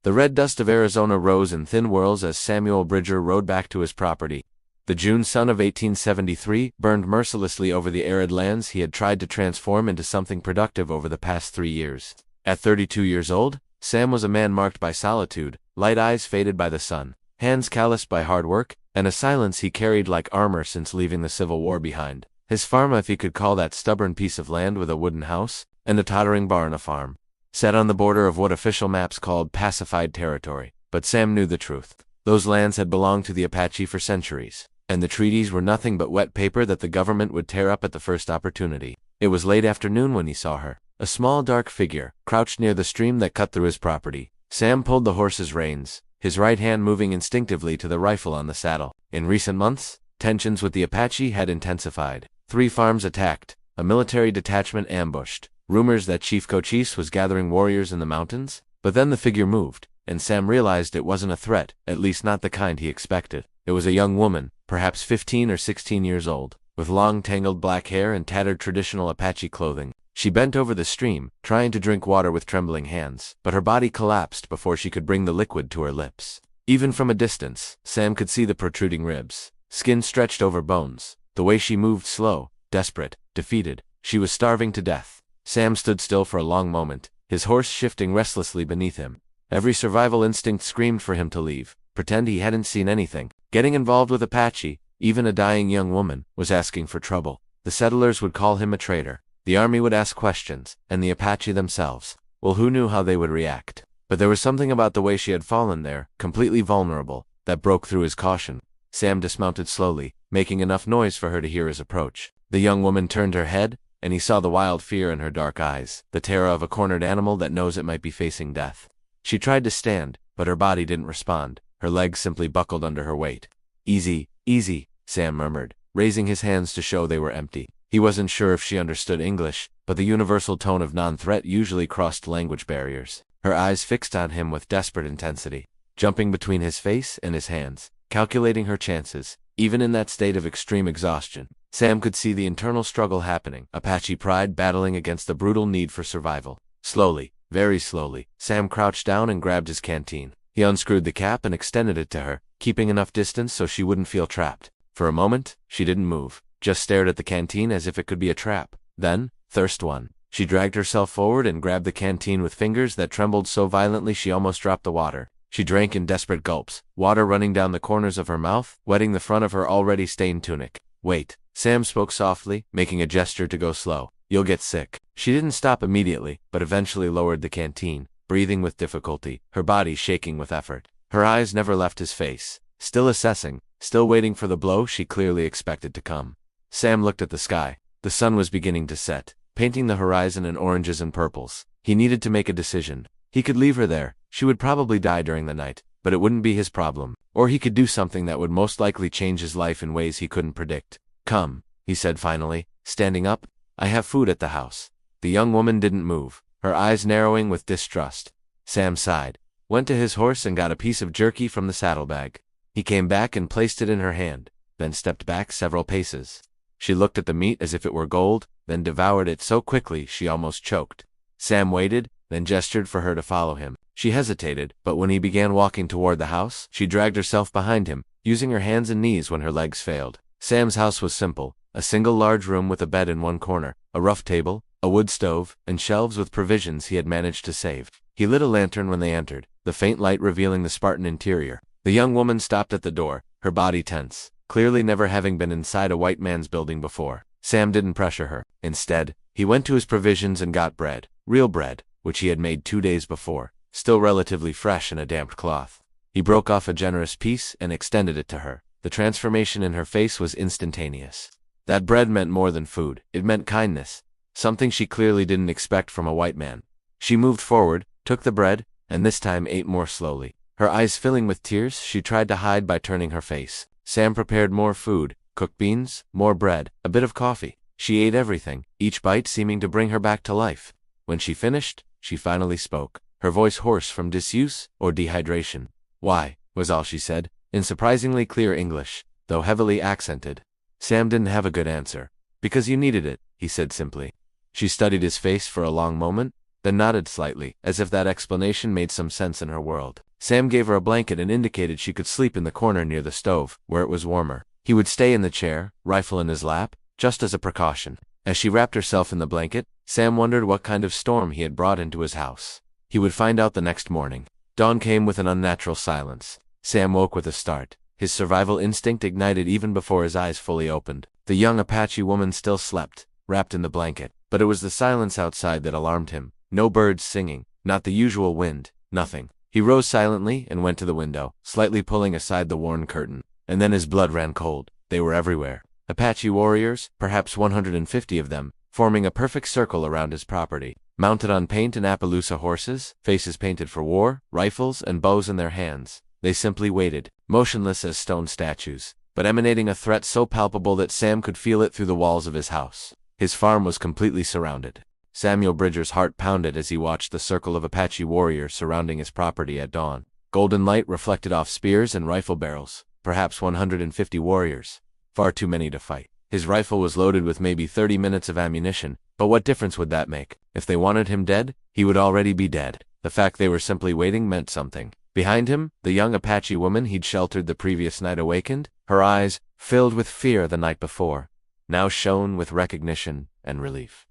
The red dust of Arizona rose in thin whirls as Samuel Bridger rode back to his property. The June sun of 1873 burned mercilessly over the arid lands he had tried to transform into something productive over the past 3 years. At 32 years old, Sam was a man marked by solitude, light eyes faded by the sun, hands calloused by hard work, and a silence he carried like armor since leaving the Civil War behind. His farm, if he could call that stubborn piece of land with a wooden house and a tottering barn a farm, sat on the border of what official maps called pacified territory. But Sam knew the truth. Those lands had belonged to the Apache for centuries, and the treaties were nothing but wet paper that the government would tear up at the first opportunity. It was late afternoon when he saw her, a small dark figure, crouched near the stream that cut through his property. Sam pulled the horse's reins, his right hand moving instinctively to the rifle on the saddle. In recent months, tensions with the Apache had intensified. 3 farms attacked, a military detachment ambushed, rumors that Chief Cochise was gathering warriors in the mountains. But then the figure moved, and Sam realized it wasn't a threat, at least not the kind he expected. It was a young woman, perhaps 15 or 16 years old, with long tangled black hair and tattered traditional Apache clothing. She bent over the stream, trying to drink water with trembling hands, but her body collapsed before she could bring the liquid to her lips. Even from a distance, Sam could see the protruding ribs, skin stretched over bones. The way she moved, slow, desperate, defeated. She was starving to death. Sam stood still for a long moment, his horse shifting restlessly beneath him. Every survival instinct screamed for him to leave, pretend he hadn't seen anything. Getting involved with Apache, even a dying young woman, was asking for trouble. The settlers would call him a traitor. The army would ask questions, and the Apache themselves. Well, who knew how they would react? But there was something about the way she had fallen there, completely vulnerable, that broke through his caution. Sam dismounted slowly, making enough noise for her to hear his approach. The young woman turned her head, and he saw the wild fear in her dark eyes, the terror of a cornered animal that knows it might be facing death. She tried to stand, but her body didn't respond. Her legs simply buckled under her weight. "Easy, easy," Sam murmured, raising his hands to show they were empty. He wasn't sure if she understood English, but the universal tone of non-threat usually crossed language barriers. Her eyes fixed on him with desperate intensity, jumping between his face and his hands, calculating her chances. Even in that state of extreme exhaustion, Sam could see the internal struggle happening, Apache pride battling against the brutal need for survival. Slowly, very slowly, Sam crouched down and grabbed his canteen. He unscrewed the cap and extended it to her, keeping enough distance so she wouldn't feel trapped. For a moment, she didn't move, just stared at the canteen as if it could be a trap. Then, thirst won. She dragged herself forward and grabbed the canteen with fingers that trembled so violently she almost dropped the water. She drank in desperate gulps, water running down the corners of her mouth, wetting the front of her already stained tunic. "Wait," Sam spoke softly, making a gesture to go slow. "You'll get sick." She didn't stop immediately, but eventually lowered the canteen, breathing with difficulty, her body shaking with effort. Her eyes never left his face, still assessing, still waiting for the blow she clearly expected to come. Sam looked at the sky. The sun was beginning to set, painting the horizon in oranges and purples. He needed to make a decision. He could leave her there. She would probably die during the night, but it wouldn't be his problem. Or he could do something that would most likely change his life in ways he couldn't predict. "Come," he said finally, standing up. "I have food at the house." The young woman didn't move, her eyes narrowing with distrust. Sam sighed, went to his horse and got a piece of jerky from the saddlebag. He came back and placed it in her hand, then stepped back several paces. She looked at the meat as if it were gold, then devoured it so quickly she almost choked. Sam waited, then gestured for her to follow him. She hesitated, but when he began walking toward the house, she dragged herself behind him, using her hands and knees when her legs failed. Sam's house was simple, a single large room with a bed in one corner, a rough table, a wood stove, and shelves with provisions he had managed to save. He lit a lantern when they entered, the faint light revealing the Spartan interior. The young woman stopped at the door, her body tense, clearly never having been inside a white man's building before. Sam didn't pressure her. Instead, he went to his provisions and got bread, real bread, which he had made 2 days before, still relatively fresh in a damp cloth. He broke off a generous piece and extended it to her. The transformation in her face was instantaneous. That bread meant more than food. It meant kindness, something she clearly didn't expect from a white man. She moved forward, took the bread, and this time ate more slowly. Her eyes filling with tears she tried to hide by turning her face. Sam prepared more food, cooked beans, more bread, a bit of coffee. She ate everything, each bite seeming to bring her back to life. When she finished, she finally spoke, her voice hoarse from disuse or dehydration. "Why?" was all she said, in surprisingly clear English, though heavily accented. Sam didn't have a good answer. "Because you needed it," he said simply. She studied his face for a long moment, then nodded slightly, as if that explanation made some sense in her world. Sam gave her a blanket and indicated she could sleep in the corner near the stove, where it was warmer. He would stay in the chair, rifle in his lap, just as a precaution. As she wrapped herself in the blanket, Sam wondered what kind of storm he had brought into his house. He would find out the next morning. Dawn came with an unnatural silence. Sam woke with a start. His survival instinct ignited even before his eyes fully opened. The young Apache woman still slept, wrapped in the blanket, but it was the silence outside that alarmed him. No birds singing, not the usual wind, nothing. He rose silently and went to the window, slightly pulling aside the worn curtain, and then his blood ran cold. They were everywhere. Apache warriors, perhaps 150 of them, forming a perfect circle around his property. Mounted on paint and Appaloosa horses, faces painted for war, rifles and bows in their hands, they simply waited, motionless as stone statues, but emanating a threat so palpable that Sam could feel it through the walls of his house. His farm was completely surrounded. Samuel Bridger's heart pounded as he watched the circle of Apache warriors surrounding his property at dawn. Golden light reflected off spears and rifle barrels, perhaps 150 warriors. Far too many to fight. His rifle was loaded with maybe 30 minutes of ammunition, but what difference would that make? If they wanted him dead, he would already be dead. The fact they were simply waiting meant something. Behind him, the young Apache woman he'd sheltered the previous night awakened, her eyes, filled with fear the night before, now shone with recognition and relief.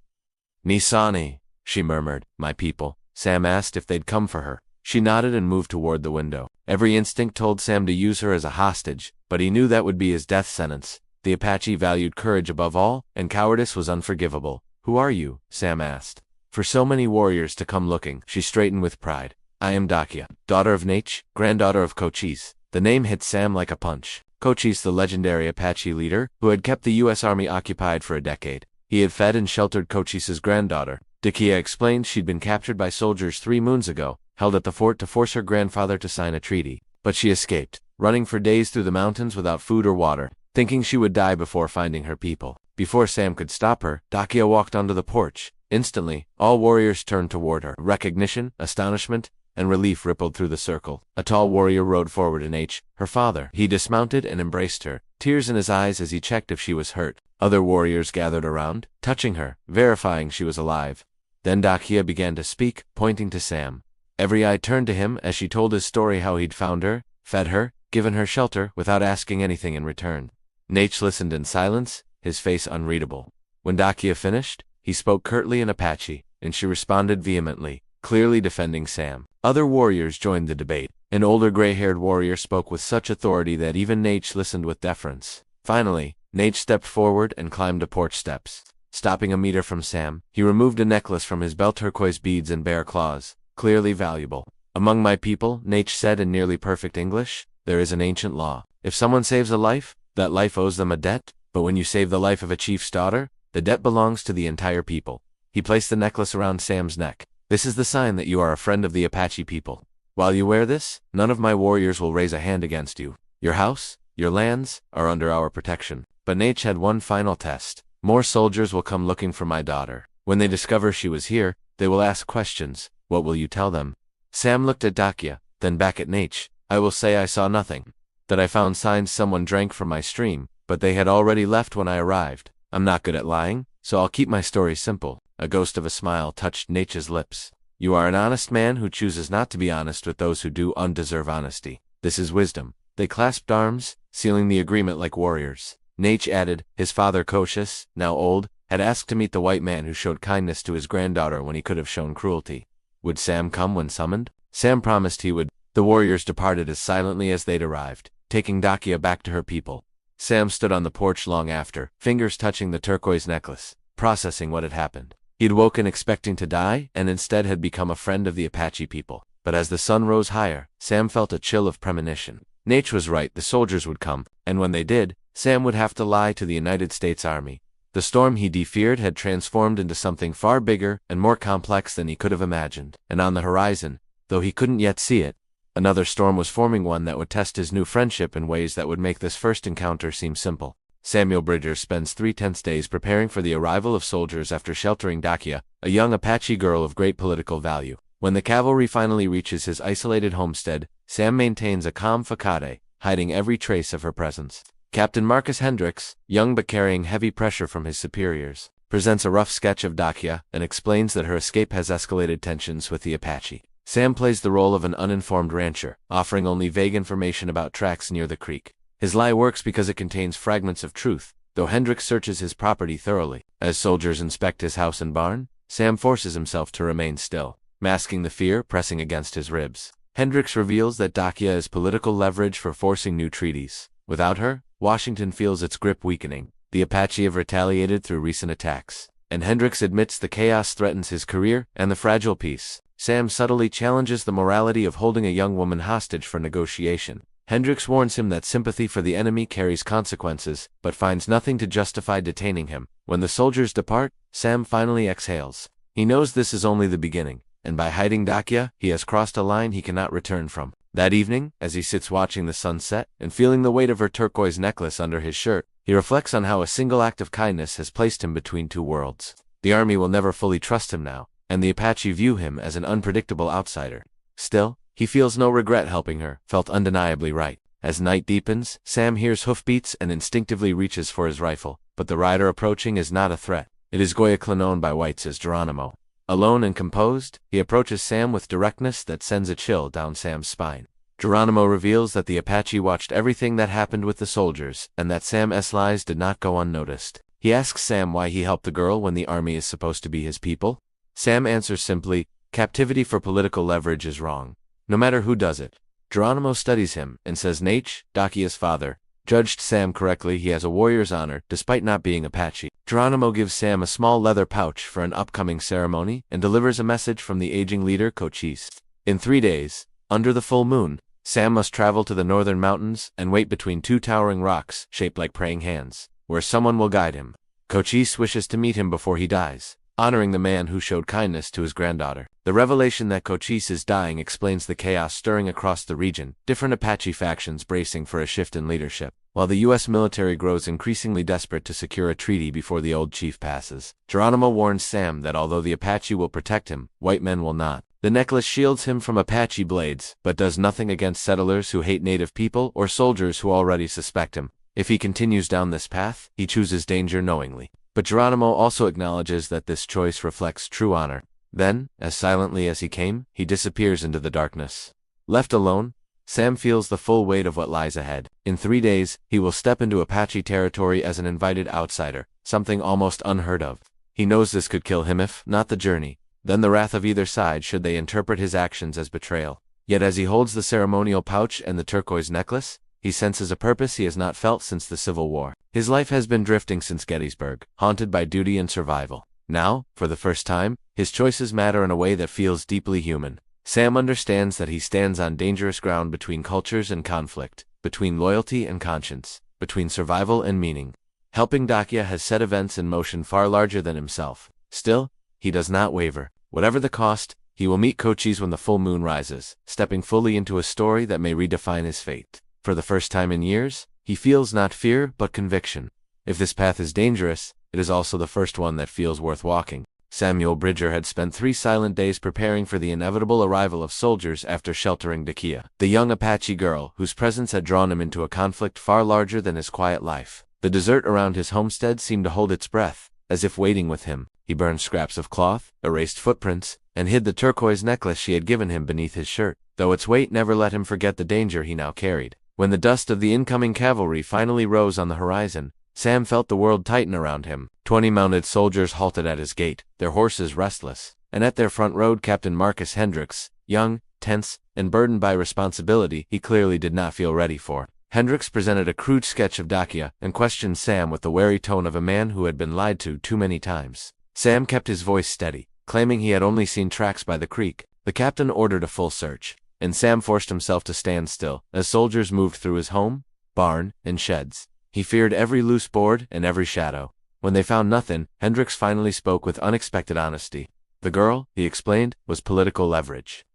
"Nisani," she murmured. "My people." Sam asked if they'd come for her. She nodded and moved toward the window. Every instinct told Sam to use her as a hostage, but he knew that would be his death sentence. The Apache valued courage above all, and cowardice was unforgivable. "Who are you?" Sam asked. For so many warriors to come looking, she straightened with pride. "I am Dakia, daughter of Nate, granddaughter of Cochise." The name hit Sam like a punch. Cochise, the legendary Apache leader, who had kept the U.S. Army occupied for a decade. He had fed and sheltered Cochise's granddaughter. Dakia explained she'd been captured by soldiers 3 moons ago, held at the fort to force her grandfather to sign a treaty. But she escaped, running for days through the mountains without food or water, thinking she would die before finding her people. Before Sam could stop her, Dakia walked onto the porch. Instantly, all warriors turned toward her. Recognition, astonishment, and relief rippled through the circle. A tall warrior rode forward in her father. He dismounted and embraced her, tears in his eyes as he checked if she was hurt. Other warriors gathered around, touching her, verifying she was alive. Then Dakia began to speak, pointing to Sam. Every eye turned to him as she told his story, how he'd found her, fed her, given her shelter without asking anything in return. Nate listened in silence, his face unreadable. When Dakia finished, he spoke curtly in Apache, and she responded vehemently, clearly defending Sam. Other warriors joined the debate. An older gray-haired warrior spoke with such authority that even Nate listened with deference. Finally, Nate stepped forward and climbed the porch steps. Stopping a meter from Sam, he removed a necklace from his belt, turquoise beads and bear claws, clearly valuable. "Among my people," Nate said in nearly perfect English, "there is an ancient law. If someone saves a life, that life owes them a debt, but when you save the life of a chief's daughter, the debt belongs to the entire people." He placed the necklace around Sam's neck. "This is the sign that you are a friend of the Apache people. While you wear this, none of my warriors will raise a hand against you. Your house, your lands, are under our protection." But Nate had one final test. "More soldiers will come looking for my daughter. When they discover she was here, they will ask questions. What will you tell them?" Sam looked at Dakia, then back at Nate. "I will say I saw nothing. That I found signs someone drank from my stream, but they had already left when I arrived. I'm not good at lying, so I'll keep my story simple." A ghost of a smile touched Nate's lips. "You are an honest man who chooses not to be honest with those who do undeserve honesty. This is wisdom." They clasped arms, sealing the agreement like warriors. Nate added, his father Cochise, now old, had asked to meet the white man who showed kindness to his granddaughter when he could have shown cruelty. Would Sam come when summoned? Sam promised he would. The warriors departed as silently as they'd arrived, taking Dakia back to her people. Sam stood on the porch long after, fingers touching the turquoise necklace, processing what had happened. He'd woken expecting to die, and instead had become a friend of the Apache people. But as the sun rose higher, Sam felt a chill of premonition. Nate was right, the soldiers would come, and when they did, Sam would have to lie to the United States Army. The storm he feared had transformed into something far bigger and more complex than he could have imagined. And on the horizon, though he couldn't yet see it, another storm was forming, one that would test his new friendship in ways that would make this first encounter seem simple. Samuel Bridger spends 3 tense days preparing for the arrival of soldiers after sheltering Dakia, a young Apache girl of great political value. When the cavalry finally reaches his isolated homestead, Sam maintains a calm facade, hiding every trace of her presence. Captain Marcus Hendricks, young but carrying heavy pressure from his superiors, presents a rough sketch of Dacia, and explains that her escape has escalated tensions with the Apache. Sam plays the role of an uninformed rancher, offering only vague information about tracks near the creek. His lie works because it contains fragments of truth, though Hendricks searches his property thoroughly. As soldiers inspect his house and barn, Sam forces himself to remain still, masking the fear pressing against his ribs. Hendricks reveals that Dacia is political leverage for forcing new treaties. Without her, Washington feels its grip weakening. The Apache have retaliated through recent attacks, and Hendricks admits the chaos threatens his career and the fragile peace. Sam subtly challenges the morality of holding a young woman hostage for negotiation. Hendricks warns him that sympathy for the enemy carries consequences, but finds nothing to justify detaining him. When the soldiers depart, Sam finally exhales. He knows this is only the beginning, and by hiding Dacia, he has crossed a line he cannot return from. That evening, as he sits watching the sun set and feeling the weight of her turquoise necklace under his shirt, he reflects on how a single act of kindness has placed him between two worlds. The army will never fully trust him now, and the Apache view him as an unpredictable outsider. Still, he feels no regret helping her, felt undeniably right. As night deepens, Sam hears hoofbeats and instinctively reaches for his rifle, but the rider approaching is not a threat. It is Goya Clonon by White's as Geronimo. Alone and composed, he approaches Sam with directness that sends a chill down Sam's spine. Geronimo reveals that the Apache watched everything that happened with the soldiers, and that Sam's lies did not go unnoticed. He asks Sam why he helped the girl when the army is supposed to be his people. Sam answers simply, "Captivity for political leverage is wrong, no matter who does it." Geronimo studies him and says Nate, Dacia's father, judged Sam correctly. He has a warrior's honor, despite not being Apache. Geronimo gives Sam a small leather pouch for an upcoming ceremony and delivers a message from the aging leader Cochise. In 3 days, under the full moon, Sam must travel to the northern mountains and wait between two towering rocks shaped like praying hands, where someone will guide him. Cochise wishes to meet him before he dies, honoring the man who showed kindness to his granddaughter. The revelation that Cochise is dying explains the chaos stirring across the region, different Apache factions bracing for a shift in leadership. While the U.S. military grows increasingly desperate to secure a treaty before the old chief passes, Geronimo warns Sam that although the Apache will protect him, white men will not. The necklace shields him from Apache blades, but does nothing against settlers who hate native people or soldiers who already suspect him. If he continues down this path, he chooses danger knowingly. But Geronimo also acknowledges that this choice reflects true honor. Then, as silently as he came, he disappears into the darkness. Left alone, Sam feels the full weight of what lies ahead. In 3 days, he will step into Apache territory as an invited outsider, something almost unheard of. He knows this could kill him if not the journey, then the wrath of either side should they interpret his actions as betrayal. Yet as he holds the ceremonial pouch and the turquoise necklace, he senses a purpose he has not felt since the Civil War. His life has been drifting since Gettysburg, haunted by duty and survival. Now, for the first time, his choices matter in a way that feels deeply human. Sam understands that he stands on dangerous ground between cultures and conflict, between loyalty and conscience, between survival and meaning. Helping Dacia has set events in motion far larger than himself. Still, he does not waver. Whatever the cost, he will meet Cochise when the full moon rises, stepping fully into a story that may redefine his fate. For the first time in years, he feels not fear but conviction. If this path is dangerous, it is also the first one that feels worth walking. Samuel Bridger had spent 3 silent days preparing for the inevitable arrival of soldiers after sheltering Dacia, the young Apache girl whose presence had drawn him into a conflict far larger than his quiet life. The desert around his homestead seemed to hold its breath, as if waiting with him. He burned scraps of cloth, erased footprints, and hid the turquoise necklace she had given him beneath his shirt, though its weight never let him forget the danger he now carried. When the dust of the incoming cavalry finally rose on the horizon, Sam felt the world tighten around him. 20 mounted soldiers halted at his gate, their horses restless, and at their front rode Captain Marcus Hendricks, young, tense, and burdened by responsibility he clearly did not feel ready for. Hendricks presented a crude sketch of Dacia and questioned Sam with the wary tone of a man who had been lied to too many times. Sam kept his voice steady, claiming he had only seen tracks by the creek. The captain ordered a full search, and Sam forced himself to stand still as soldiers moved through his home, barn, and sheds. He feared every loose board and every shadow. When they found nothing, Hendricks finally spoke with unexpected honesty. The girl, he explained, was political leverage.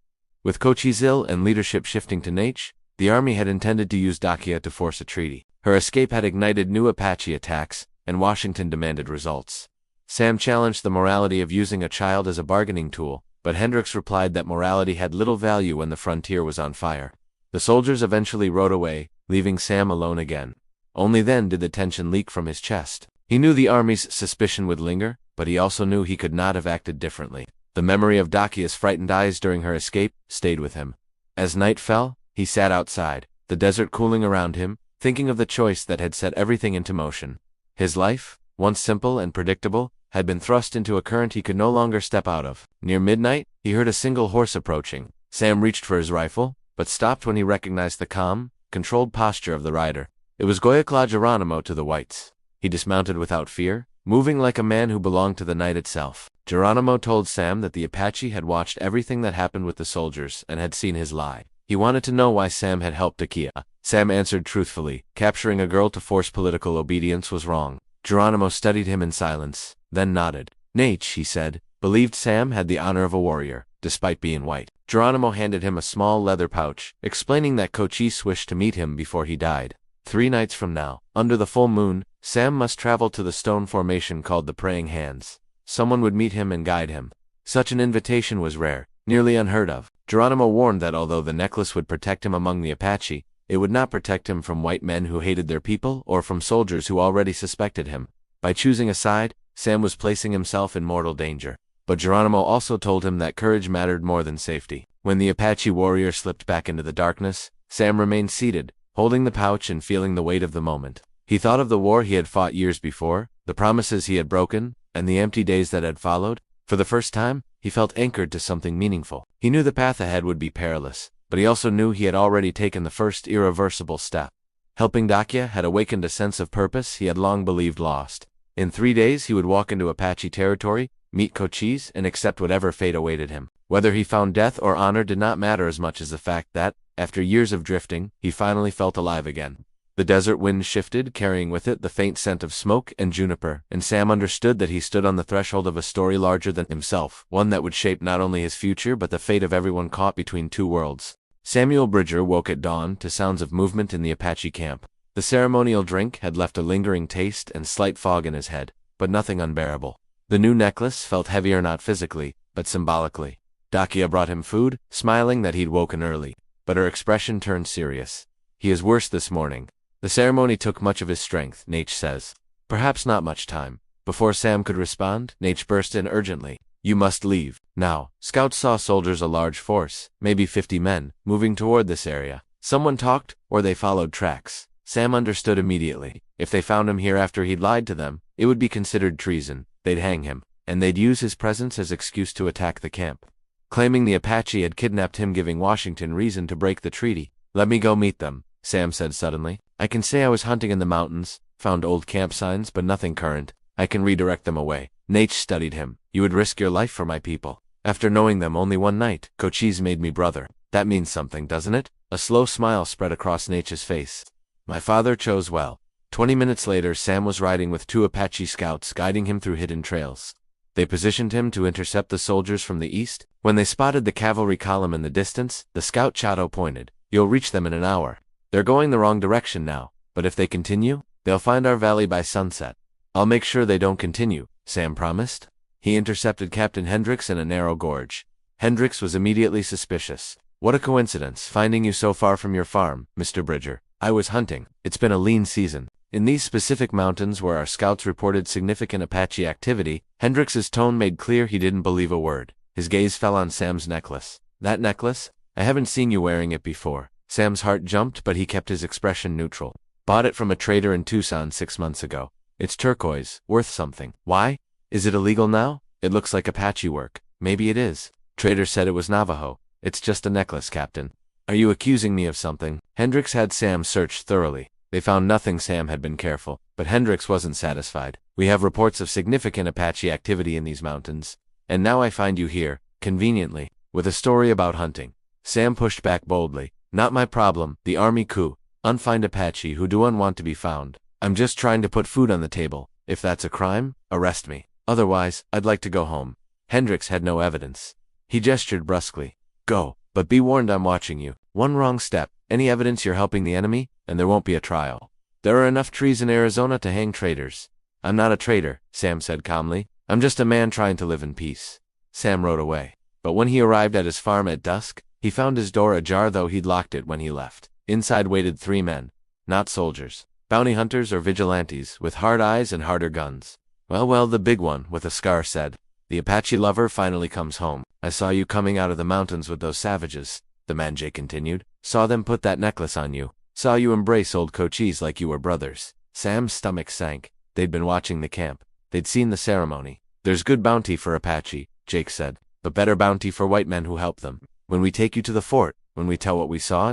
With Cochise ill and leadership shifting to Nate, the army had intended to use Dacia to force a treaty. Her escape had ignited new Apache attacks, and Washington demanded results. Sam challenged the morality of using a child as a bargaining tool, but Hendricks replied that morality had little value when the frontier was on fire. The soldiers eventually rode away, leaving Sam alone again. Only then did the tension leak from his chest. He knew the army's suspicion would linger, but he also knew he could not have acted differently. The memory of Dakia's frightened eyes during her escape stayed with him. As night fell, he sat outside, the desert cooling around him, thinking of the choice that had set everything into motion. His life, once simple and predictable, had been thrust into a current he could no longer step out of. Near midnight, he heard a single horse approaching. Sam reached for his rifle, but stopped when he recognized the calm, controlled posture of the rider. It was Goyakla Geronimo to the whites. He dismounted without fear, moving like a man who belonged to the night itself. Geronimo told Sam that the Apache had watched everything that happened with the soldiers and had seen his lie. He wanted to know why Sam had helped Dakia. Sam answered truthfully. Capturing a girl to force political obedience was wrong. Geronimo studied him in silence, then nodded. Nate, he said, believed Sam had the honor of a warrior, despite being white. Geronimo handed him a small leather pouch, explaining that Cochise wished to meet him before he died. 3 nights from now, under the full moon, Sam must travel to the stone formation called the Praying Hands. Someone would meet him and guide him. Such an invitation was rare, nearly unheard of. Geronimo warned that although the necklace would protect him among the Apache, it would not protect him from white men who hated their people or from soldiers who already suspected him. By choosing a side, Sam was placing himself in mortal danger. But Geronimo also told him that courage mattered more than safety. When the Apache warrior slipped back into the darkness, Sam remained seated, holding the pouch and feeling the weight of the moment. He thought of the war he had fought years before, the promises he had broken, and the empty days that had followed. For the first time, he felt anchored to something meaningful. He knew the path ahead would be perilous, but he also knew he had already taken the first irreversible step. Helping Dakia had awakened a sense of purpose he had long believed lost. In 3 days he would walk into Apache territory, meet Cochise, and accept whatever fate awaited him. Whether he found death or honor did not matter as much as the fact that, after years of drifting, he finally felt alive again. The desert wind shifted, carrying with it the faint scent of smoke and juniper, and Sam understood that he stood on the threshold of a story larger than himself, one that would shape not only his future but the fate of everyone caught between 2 worlds. Samuel Bridger woke at dawn to sounds of movement in the Apache camp. The ceremonial drink had left a lingering taste and slight fog in his head, but nothing unbearable. The new necklace felt heavier not physically, but symbolically. Dakia brought him food, smiling that he'd woken early, but her expression turned serious. He is worse this morning. The ceremony took much of his strength, Nate says. Perhaps not much time. Before Sam could respond, Nate burst in urgently. You must leave. Now. Scouts saw soldiers, a large force, maybe 50 men, moving toward this area. Someone talked, or they followed tracks. Sam understood immediately. If they found him here after he'd lied to them, it would be considered treason. They'd hang him, and they'd use his presence as excuse to attack the camp. Claiming the Apache had kidnapped him, giving Washington reason to break the treaty. Let me go meet them, Sam said suddenly. I can say I was hunting in the mountains, found old camp signs but nothing current. I can redirect them away. Nate studied him. You would risk your life for my people. After knowing them only one night, Cochise made me brother. That means something, doesn't it? A slow smile spread across Nate's face. My father chose well. 20 minutes later, Sam was riding with 2 Apache scouts guiding him through hidden trails. They positioned him to intercept the soldiers from the east. When they spotted the cavalry column in the distance, the scout Chato pointed. You'll reach them in an hour. They're going the wrong direction now, but if they continue, they'll find our valley by sunset. I'll make sure they don't continue, Sam promised. He intercepted Captain Hendricks in a narrow gorge. Hendricks was immediately suspicious. What a coincidence, finding you so far from your farm, Mr. Bridger. I was hunting. It's been a lean season. In these specific mountains where our scouts reported significant Apache activity, Hendricks's tone made clear he didn't believe a word. His gaze fell on Sam's necklace. That necklace? I haven't seen you wearing it before. Sam's heart jumped, but he kept his expression neutral. Bought it from a trader in Tucson 6 months ago. It's turquoise, worth something. Why? Is it illegal now? It looks like Apache work. Maybe it is. Trader said it was Navajo. It's just a necklace, Captain. Are you accusing me of something? Hendricks had Sam searched thoroughly. They found nothing. Sam had been careful, but Hendricks wasn't satisfied. We have reports of significant Apache activity in these mountains, and now I find you here, conveniently, with a story about hunting. Sam pushed back boldly. Not my problem, the army coup. Unfind Apache who do want to be found. I'm just trying to put food on the table. If that's a crime, arrest me. Otherwise, I'd like to go home. Hendricks had no evidence. He gestured brusquely. Go, but be warned I'm watching you. One wrong step, any evidence you're helping the enemy, and there won't be a trial. There are enough trees in Arizona to hang traitors. I'm not a traitor, Sam said calmly. I'm just a man trying to live in peace. Sam rode away. But when he arrived at his farm at dusk, he found his door ajar, though he'd locked it when he left. Inside waited 3 men. Not soldiers. Bounty hunters or vigilantes, with hard eyes and harder guns. Well, well, the big one, with a scar, said. The Apache lover finally comes home. I saw you coming out of the mountains with those savages, the man Jake continued. Saw them put that necklace on you. Saw you embrace old Cochise like you were brothers. Sam's stomach sank. They'd been watching the camp. They'd seen the ceremony. There's good bounty for Apache, Jake said, but better bounty for white men who help them. When we take you to the fort, when we tell what we saw, ...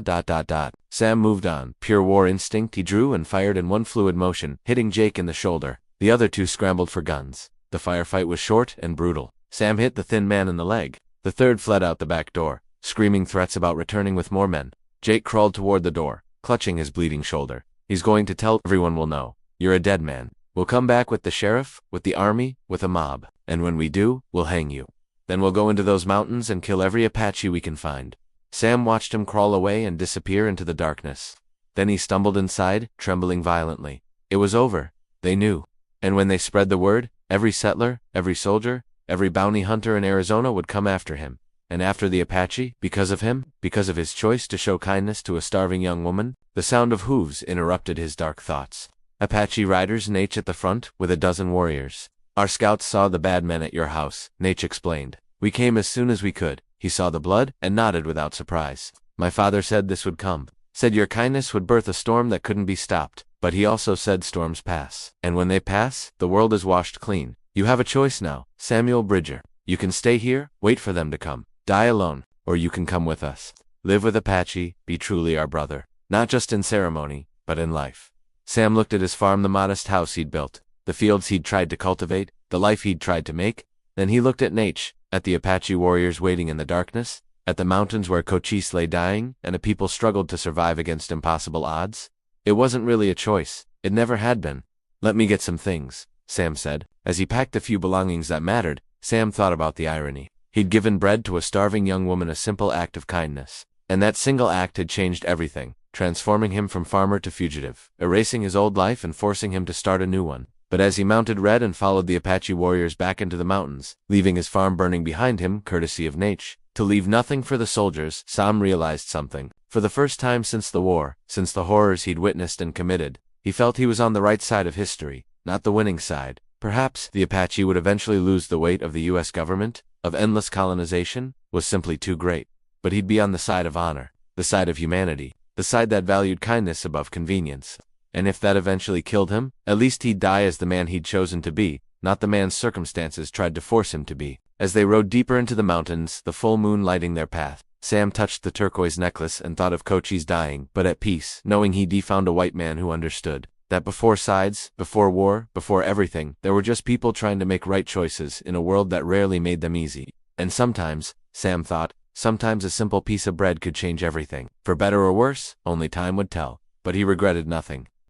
Sam moved on. Pure war instinct, he drew and fired in one fluid motion, hitting Jake in the shoulder. The other two scrambled for guns. The firefight was short and brutal. Sam hit the thin man in the leg. The third fled out the back door, screaming threats about returning with more men. Jake crawled toward the door, clutching his bleeding shoulder. He's going to tell everyone will know. You're a dead man. We'll come back with the sheriff, with the army, with a mob. And when we do, we'll hang you. Then we'll go into those mountains and kill every Apache we can find. Sam watched him crawl away and disappear into the darkness. Then he stumbled inside, trembling violently. It was over. They knew. And when they spread the word, every settler, every soldier, every bounty hunter in Arizona would come after him. And after the Apache, because of him, because of his choice to show kindness to a starving young woman. The sound of hooves interrupted his dark thoughts. Apache riders, Nate at the front, with a dozen warriors. Our scouts saw the bad men at your house, Nate explained. We came as soon as we could. He saw the blood, and nodded without surprise. My father said this would come. Said your kindness would birth a storm that couldn't be stopped. But he also said storms pass. And when they pass, the world is washed clean. You have a choice now, Samuel Bridger. You can stay here, wait for them to come, die alone, or you can come with us. Live with Apache, be truly our brother. Not just in ceremony, but in life. Sam looked at his farm, the modest house he'd built, the fields he'd tried to cultivate, the life he'd tried to make. Then he looked at Nate, at the Apache warriors waiting in the darkness, at the mountains where Cochise lay dying, and a people struggled to survive against impossible odds. It wasn't really a choice. It never had been. Let me get some things, Sam said. As he packed the few belongings that mattered, Sam thought about the irony. He'd given bread to a starving young woman, a simple act of kindness. And that single act had changed everything, transforming him from farmer to fugitive, erasing his old life and forcing him to start a new one. But as he mounted Red and followed the Apache warriors back into the mountains, leaving his farm burning behind him, courtesy of Nate, to leave nothing for the soldiers, Sam realized something. For the first time since the war, since the horrors he'd witnessed and committed, he felt he was on the right side of history, not the winning side. Perhaps the Apache would eventually lose. The weight of the U.S. government, of endless colonization, was simply too great. But he'd be on the side of honor, the side of humanity, the side that valued kindness above convenience. And if that eventually killed him, at least he'd die as the man he'd chosen to be, not the man circumstances tried to force him to be. As they rode deeper into the mountains, the full moon lighting their path, Sam touched the turquoise necklace and thought of Cochise dying, but at peace, knowing he'd found a white man who understood. That before sides, before war, before everything, there were just people trying to make right choices in a world that rarely made them easy. And sometimes, Sam thought, sometimes a simple piece of bread could change everything. For better or worse, only time would tell. But he regretted nothing.